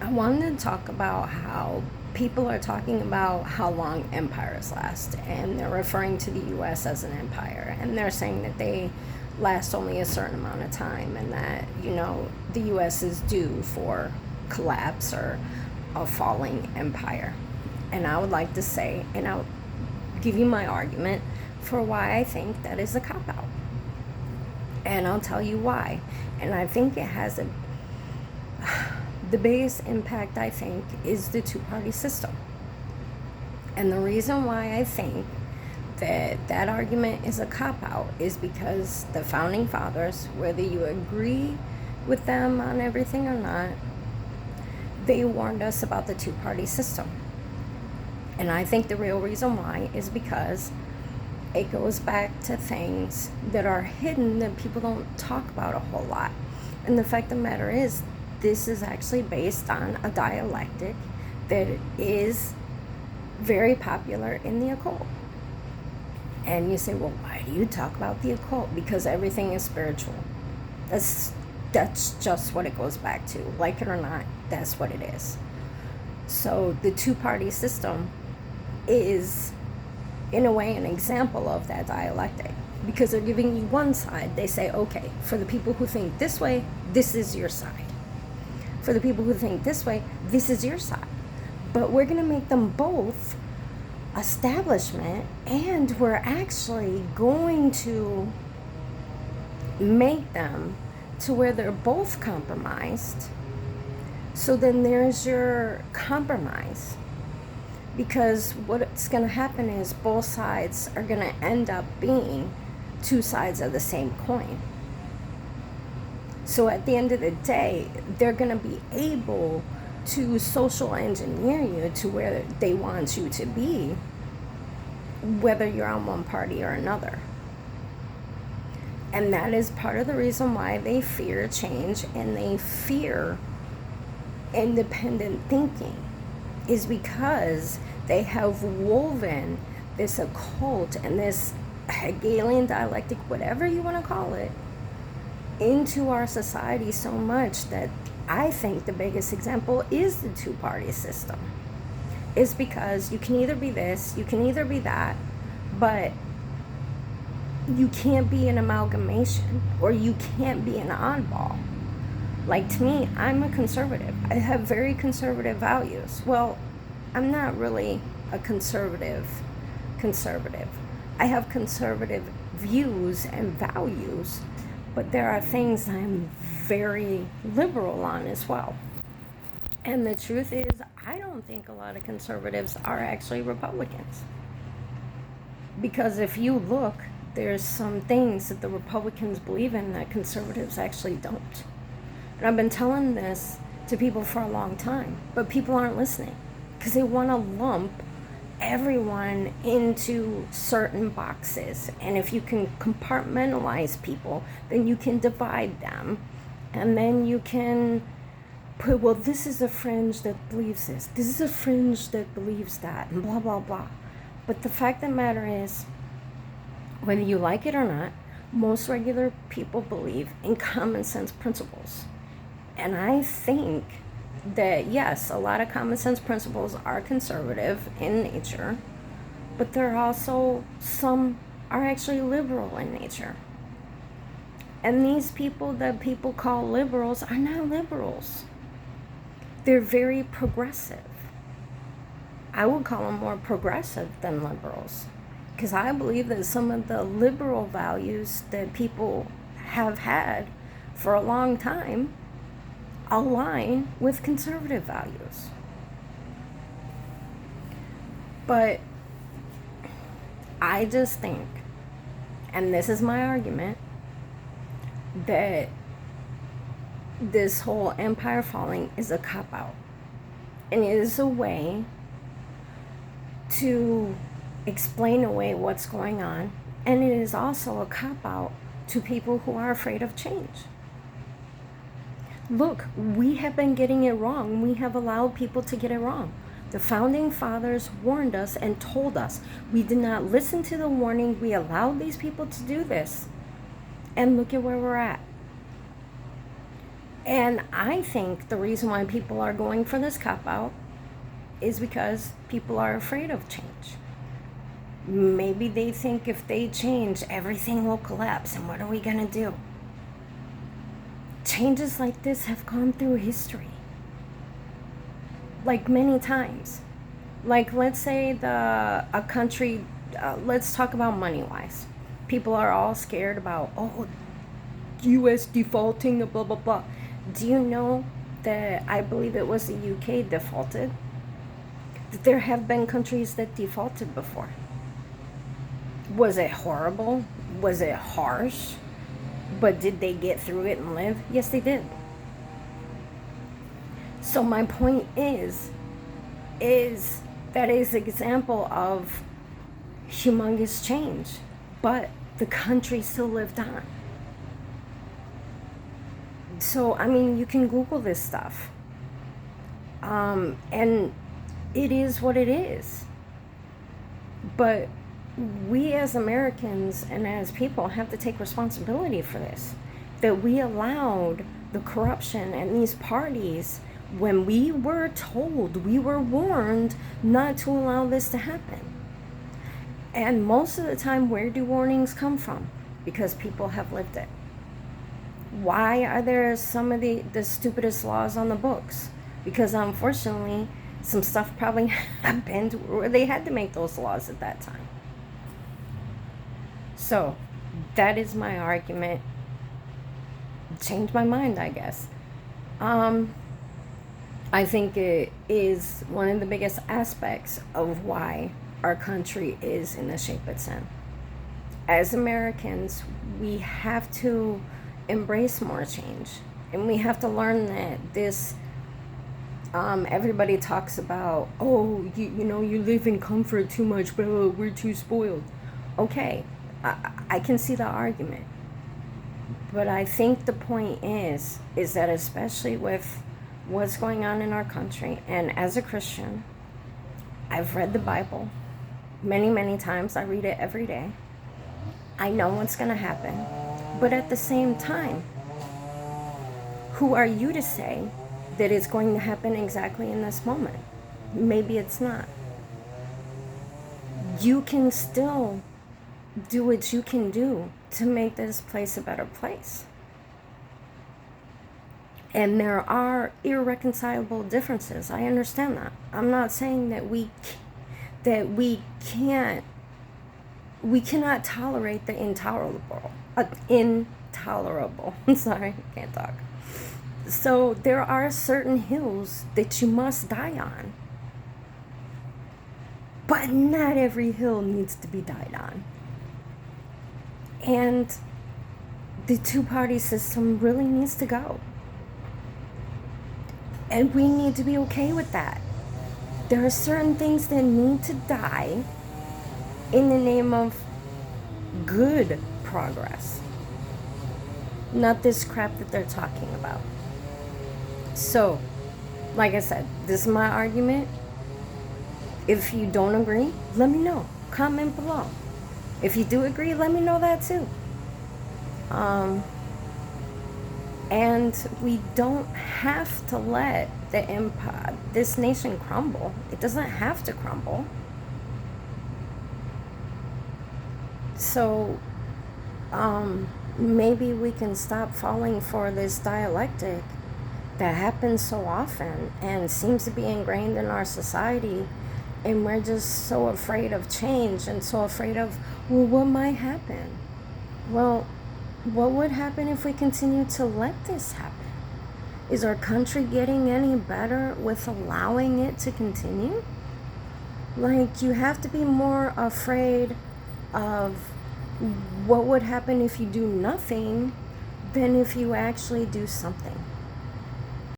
I wanted to talk about how people are talking about how long empires last, and they're referring to the US as an empire, and they're saying that they last only a certain amount of time, and that, the US is due for collapse or a falling empire. And I would like to say, and I'll give you my argument for why I think that is a cop out. And I'll tell you why. And I think it has the biggest impact, I think, is the two-party system. And the reason why I think that argument is a cop-out is because the founding fathers, whether you agree with them on everything or not, they warned us about the two-party system. And I think the real reason why is because it goes back to things that are hidden that people don't talk about a whole lot. And the fact of the matter is, this is actually based on a dialectic that is very popular in the occult. And you say, well, why do you talk about the occult? Because everything is spiritual. That's just what it goes back to. Like it or not, that's what it is. So the two-party system is, in a way, an example of that dialectic. Because they're giving you one side. They say, okay, for the people who think this way, this is your side. For the people who think this way, this is your side. But we're going to make them both establishment, and we're actually going to make them to where they're both compromised. So then there's your compromise. Because what's going to happen is both sides are going to end up being two sides of the same coin. So at the end of the day, they're going to be able to social engineer you to where they want you to be, whether you're on one party or another. And that is part of the reason why they fear change and they fear independent thinking, is because they have woven this occult and this Hegelian dialectic, whatever you want to call it, into our society so much that I think the biggest example is the two-party system. Is because you can either be this, you can either be that, but you can't be an amalgamation, or you can't be an oddball. Like, to me, I'm a conservative. I have very conservative values. Well, I'm not really a conservative. I have conservative views and values, but there are things I'm very liberal on as well. And the truth is, I don't think a lot of conservatives are actually Republicans. Because if you look, there's some things that the Republicans believe in that conservatives actually don't. And I've been telling this to people for a long time, but people aren't listening because they want to lump everyone into certain boxes. And if you can compartmentalize people, then you can divide them, and then you can put, well, this is a fringe that believes this is a fringe that believes that, and blah blah blah. But the fact of the matter is, whether you like it or not, most regular people believe in common sense principles. And I think that, yes, a lot of common sense principles are conservative in nature, but there are also some are actually liberal in nature. And these people that people call liberals are not liberals. They're very progressive. I would call them more progressive than liberals, because I believe that some of the liberal values that people have had for a long time align with conservative values. But I just think, and this is my argument, that this whole empire falling is a cop-out. And it is a way to explain away what's going on. And it is also a cop-out to people who are afraid of change. Look, we have been getting it wrong. We have allowed people to get it wrong. The founding fathers warned us and told us. We did not listen to the warning. We allowed these people to do this. And look at where we're at. And I think the reason why people are going for this cop out is because people are afraid of change. Maybe they think if they change, everything will collapse, and what are we going to do? Changes like this have gone through history, like many times. Like, let's say a country, let's talk about money wise. People are all scared about, oh, US defaulting, blah, blah, blah. Do you know that I believe it was the UK defaulted? That there have been countries that defaulted before. Was it horrible? Was it harsh? But did they get through it and live? Yes, they did. So my point is that is an example of humongous change, but the country still lived on. So, I mean, you can Google this stuff. And it is what it is. But we as Americans and as people have to take responsibility for this. That we allowed the corruption and these parties when we were told, we were warned not to allow this to happen. And most of the time, where do warnings come from? Because people have lived it. Why are there some of the stupidest laws on the books? Because unfortunately, some stuff probably happened where they had to make those laws at that time. So, that is my argument. Changed my mind, I guess. I think it is one of the biggest aspects of why our country is in the shape it's in. As Americans, we have to embrace more change, and we have to learn that this everybody talks about, oh, you know, you live in comfort too much, but we're too spoiled. Okay, I can see the argument, but I think the point is that especially with what's going on in our country, and as a Christian, I've read the Bible many times. I read it every day. I know what's going to happen. But at the same time, who are you to say that it's going to happen exactly in this moment? Maybe it's not. You can still do what you can do to make this place a better place. And there are irreconcilable differences. I understand that. I'm not saying that we cannot tolerate the intolerable. Intolerable. I'm sorry, I can't talk. So there are certain hills that you must die on. But not every hill needs to be died on. And the two-party system really needs to go. And we need to be okay with that. There are certain things that need to die in the name of good progress. Not this crap that they're talking about. So, like I said, this is my argument. If you don't agree, let me know. Comment below. If you do agree, let me know that too. And we don't have to let the empire, this nation, crumble. It doesn't have to crumble. So, maybe we can stop falling for this dialectic that happens so often and seems to be ingrained in our society, and we're just so afraid of change and so afraid of, well, what might happen? Well, what would happen if we continue to let this happen? Is our country getting any better with allowing it to continue? Like, you have to be more afraid of what would happen if you do nothing than if you actually do something.